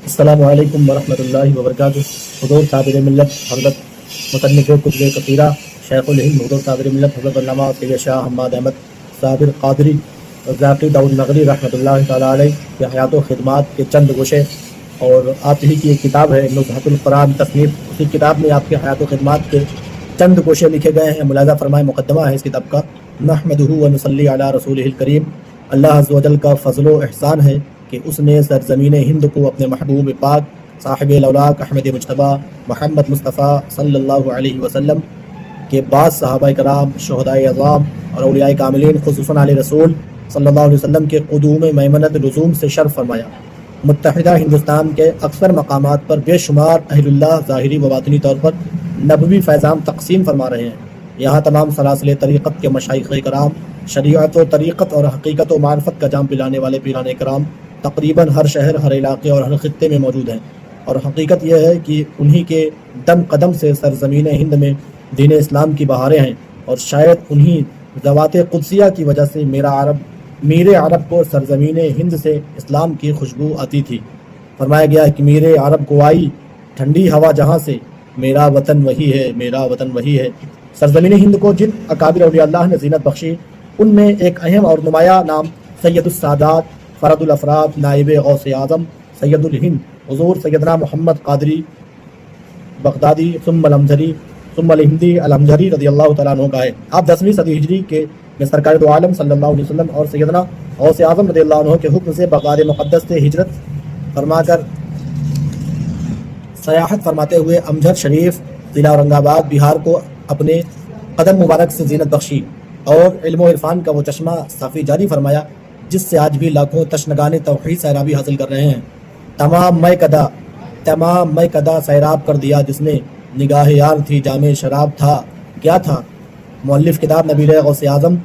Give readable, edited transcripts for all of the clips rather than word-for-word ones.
السلام علیکم ورحمۃ اللہ وبرکاتہ۔ حضور صابر ملت حضرت مصنف کتب کثیرہ شیخ الہند حضور صابر ملت حضرت علامہ سید شاہ حماد احمد صابر قادری ذاکر داؤد نغری رحمۃ اللہ تعالیٰ علیہ کے حیات و خدمات کے چند گوشے، اور آپ ہی کی ایک کتاب ہے نزہۃ القرآن تصنیف، اسی کتاب میں آپ کے حیات و خدمات کے چند گوشے لکھے گئے ہیں۔ ملاحظہ فرمائے، مقدمہ ہے اس کتاب کا: نحمدہ و نصلی علی رسولہ الکریم۔ اللہ عز و جل کا فضل و احسان ہے کہ اس نے سرزمین ہند کو اپنے محبوب پاک صاحب الاولاق احمد مجتبیٰ محمد مصطفیٰ صلی اللہ علیہ وسلم کے بعد صحابہ کرام، شہدائے اعظام اور اولیاء کاملین خصوصاً علی رسول صلی اللہ علیہ وسلم کے قدوم میمنت لزوم سے شرف فرمایا۔ متحدہ ہندوستان کے اکثر مقامات پر بے شمار اہل اللہ ظاہری و باطنی طور پر نبوی فیضان تقسیم فرما رہے ہیں۔ یہاں تمام سلاسل طریقت کے مشائخ کرام، شریعت و طریقت اور حقیقت و معرفت کا جام پلانے والے پیران کرام تقریباً ہر شہر، ہر علاقے اور ہر خطے میں موجود ہیں، اور حقیقت یہ ہے کہ انہی کے دم قدم سے سرزمین ہند میں دین اسلام کی بہاریں ہیں، اور شاید انہی ذوات قدسیہ کی وجہ سے میر عرب کو سرزمین ہند سے اسلام کی خوشبو آتی تھی۔ فرمایا گیا کہ میر عرب کو آئی ٹھنڈی ہوا جہاں سے، میرا وطن وہی ہے، میرا وطن وہی ہے۔ سرزمین ہند کو جن اکابر اولیاء اللہ نے زینت بخشی، ان میں ایک اہم اور نمایاں نام سید السادات، فرد الافراد، نائب غوث اعظم، سید الہند حضور سیدنا محمد قادری بغدادی ثم الہندی الامجری رضی اللہ تعالیٰ عنہ کا ہے۔ آپ 10ویں صدی ہجری کے میں سرکار دو عالم صلی اللہ علیہ وسلم اور سیدنا غوث اعظم رضی اللہ عنہ کے حکم سے بغداد مقدس سے ہجرت فرما کر سیاحت فرماتے ہوئے امجر شریف ضلع اورنگ آباد بہار کو اپنے قدم مبارک سے زینت بخشی، اور علم و عرفان کا وہ چشمہ صافی جاری فرمایا جس سے آج بھی لاکھوں تشنگان توحید سیرابی حاصل کر رہے ہیں۔ تمام میں کدا سیراب کر دیا جس نے، نگاہ یار تھی جام شراب تھا کیا تھا۔ مؤلف کتاب نبیل غوث اعظم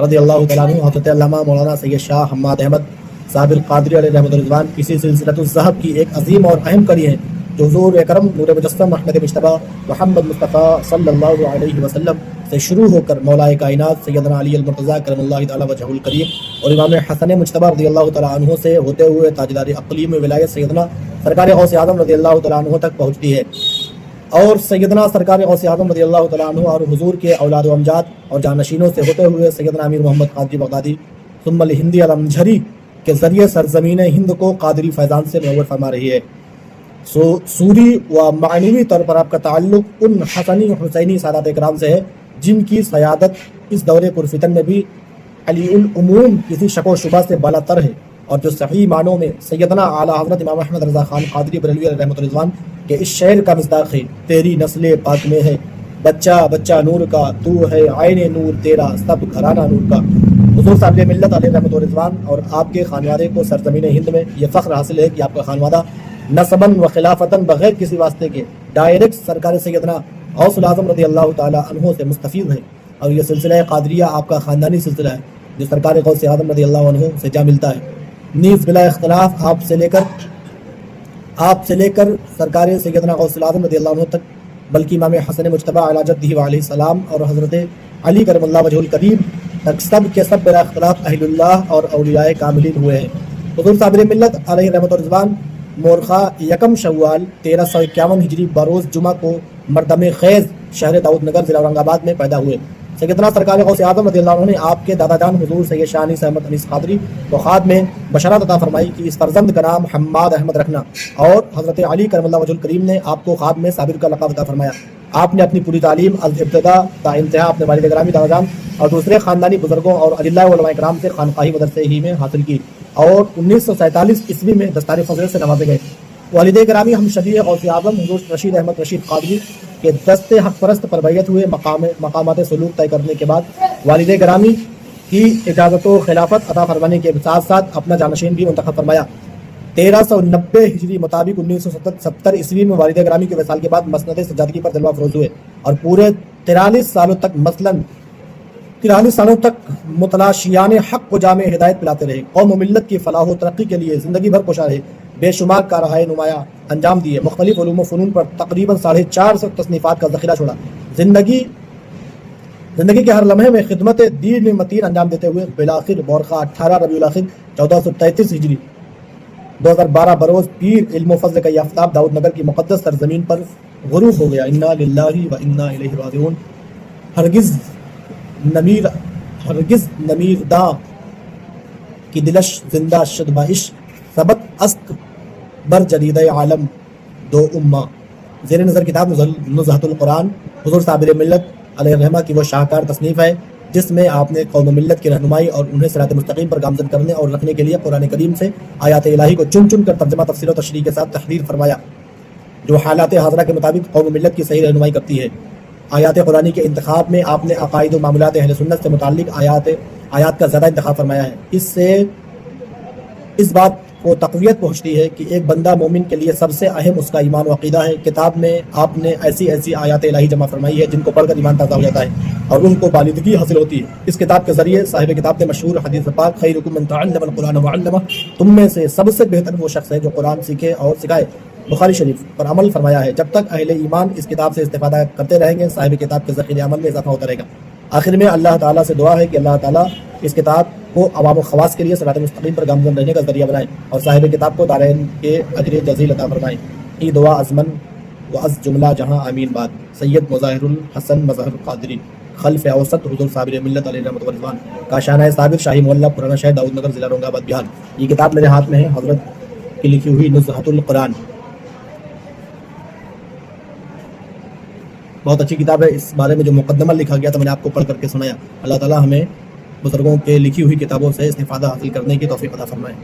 رضی اللہ تعالیٰ عنہ حضرت علامہ مولانا سید شاہ حماد احمد صابر قادری علیہ رحمۃ الرضوان کسی سلسلۃ الذہب کی ایک عظیم اور اہم کڑی ہے، جو حضور اکرم نور مجسم احمد مجتبیٰ محمد مصطفیٰ صلی اللہ علیہ وسلم سے شروع ہو کر مولا کائنات سیدنا علی المرتضیٰ کرم اللہ تعالیٰ وجہہ الکریم اور امام حسن مجتبیٰ رضی اللہ تعالیٰ عنہ سے ہوتے ہوئے تاجدار اقلیم ولایت سیدنا سرکار غوث اعظم رضی اللہ تعالیٰ عنہ تک پہنچتی ہے، اور سیدنا سرکار غوث اعظم رضی اللہ تعالیٰ عنہ اور حضور کے اولاد و امجاد اور جانشینوں سے ہوتے ہوئے سیدنا امیر محمد قادری بغدادی ثم الہندی الامجری کے ذریعے سرزمین ہند کو قادری فیضان سے منور فرما رہی ہے۔ سوری و معنوی طور پر آپ کا تعلق ان حسنی و حسینی سادات اکرام سے ہے جن کی سیادت اس دور پرفتن میں بھی علی العموم کسی شک و شبہ سے بالا تر ہے، اور جو صحیح معنوں میں سیدنا اعلیٰ حضرت امام احمد رضا خان قادری بریلوی علیہ رحمۃ الرضوان کے اس شعر کا مصداق ہے: تیری نسل پاک میں ہے بچہ بچہ نور کا، تو ہے عین نور تیرا سب گھرانہ نور کا۔ حضور صاحب ملت علیہ رحمۃ الرضوان اور آپ کے خانوادے کو سرزمین ہند میں یہ فخر حاصل ہے کہ آپ کا خانوادہ نسباً و خلافتاً بغیر کسی واسطے کے ڈائریکٹ سرکار سیدنا غوث الاعظم رضی اللہ تعالیٰ عنہ سے مستفید ہے، اور یہ سلسلہ قادریہ آپ کا خاندانی سلسلہ ہے جو سرکار غوث اعظم رضی اللہ عنہ سے جا ملتا ہے۔ نیز بلا اختلاف آپ سے لے کر سرکار سیدنا غوث الاعظم رضی اللہ عنہ تک، بلکہ امام حسن مجتبیٰ علی جدہ علیہ السلام اور حضرت علی کرم اللہ وجہ الکریم تک سب کے سب بلا اختلاف اہل اللہ اور اولیاء کاملین ہوئے ہیں۔ حضور صابر ملت علیہ رحمۃ الرضوان مورخہ یکم شوال 1351 ہجری بروز جمعہ کو مردم خیز شہر داؤد نگر ضلع اورنگ آباد میں پیدا ہوئے۔ سیدنا سرکار غوث اعظم رضی اللہ عنہ نے آپ کے دادا جان حضور سید شاہ انیس احمد انیس قادری کو خواب میں بشارت عطا فرمائی کہ اس فرزند کا نام حماد احمد رکھنا، اور حضرت علی کرم اللہ وجہ الکریم نے آپ کو خواب میں صابر کا لقب عطا فرمایا۔ آپ نے اپنی پوری تعلیم از ابتدا تا انتہا اپنے والد گرامی دادا جان اور دوسرے خاندانی بزرگوں اور اجلاء و علماء کرام سے خانقاہی مدرسے ہی میں حاصل کی، اور 1947 عیسوی میں دستار فضیلت سے نوازے گئے۔ والد گرامی ہم شبیہ غوث اعظم حضور رشید احمد رشید قادری کے دست حق پرست پر بیعت ہوئے مقامات سلوک طے کرنے کے بعد والد گرامی کی اجازت و خلافت عطا فرمانے کے ساتھ ساتھ اپنا جانشین بھی منتخب فرمایا۔ 1390 ہجری مطابق 1970 عیسوی میں والد گرامی کے وصال کے بعد مسند سجادگی پر جلوہ افروز ہوئے، اور پورے 43 سالوں تک متلاشیان حق کو جامع ہدایت پلاتے رہے، قوم و ملت کی فلاح و ترقی کے لیے زندگی بھر کوشاں رہے، بے شمار کارہائے نمایاں انجام دیے، مختلف علوم و فنون پر تقریباً 450 تصنیفات کا ذخیرہ چھوڑا۔ زندگی کے ہر لمحے میں خدمت دین متین انجام دیتے ہوئے بالآخر بورخہ 18 ربیع الاخر 1433 ہجری 2012 بروز پیر علم و فضل کا یہ آفتاب داؤد نگر کی مقدس سرزمین پر غروب ہو گیا۔ انا للہ و انا الیہ راجعون۔ ہرگز نمیر دا کی دلش زندہ شد با عشق ثبت اسک بر جدید عالم دو امہ۔ زیر نظر کتاب نزہۃ القرآن حضور صابر ملت علیہ الرحمہ کی وہ شاہکار تصنیف ہے جس میں آپ نے قوم و ملت کی رہنمائی اور انہیں صراط مستقیم پر گامزن کرنے اور رکھنے کے لیے قرآن کریم سے آیات الہی کو چن چن کر ترجمہ تفسیر و تشریح کے ساتھ تحریر فرمایا جو حالات حاضرہ کے مطابق قوم و ملت کی صحیح رہنمائی کرتی ہے۔ آیات قرآنی کے انتخاب میں آپ نے عقائد و معاملات اہل سنت سے متعلق آیات کا زیادہ انتخاب فرمایا ہے۔ اس سے اس بات کو تقویت پہنچتی ہے کہ ایک بندہ مومن کے لیے سب سے اہم اس کا ایمان و عقیدہ ہے۔ کتاب میں آپ نے ایسی آیات الہی جمع فرمائی ہے جن کو پڑھ کر ایمان تازہ ہو جاتا ہے اور ان کو بالغی حاصل ہوتی ہے۔ اس کتاب کے ذریعے صاحب کتاب نے مشہور حدیث پاک خیرکم من تعلم القرآن وعلمہ، تم میں سے سب سے بہتر وہ شخص ہے جو قرآن سیکھے اور سکھائے، بخاری شریف پر عمل فرمایا ہے۔ جب تک اہل ایمان اس کتاب سے استفادہ کرتے رہیں گے صاحب کتاب کے ذخیرہ عمل میں اضافہ ہوتا رہے گا۔ آخر میں اللہ تعالیٰ سے دعا ہے کہ اللہ تعالیٰ اس کتاب کو عوام و خواص کے لیے صراط مستقیم پر گامزن رہنے کا ذریعہ بنائے اور صاحب کتاب کو دارین کے اجر جزیل عطا فرمائے۔ یہ دعا ازمن و از جملہ جہاں آمین باد۔ سید مظاہر الحسن مظہر قادری، خلف اوسط حضور صابر ملت علیہ رحمۃ والرضوان، کاشانہ صابر، شاہی محلہ، پرانا شہر، داؤد نگر، ضلع اورنگ آباد، بہار۔ یہ کتاب میرے ہاتھ میں ہے، حضرت کی لکھی ہوئی نزہۃ القرآن، بہت اچھی کتاب ہے۔ اس بارے میں جو مقدمہ لکھا گیا تھا میں نے آپ کو پڑھ کر کے سنایا۔ اللہ تعالیٰ ہمیں بزرگوں کے لکھی ہوئی کتابوں سے استفادہ حاصل کرنے کی توفیق عطا فرمائے۔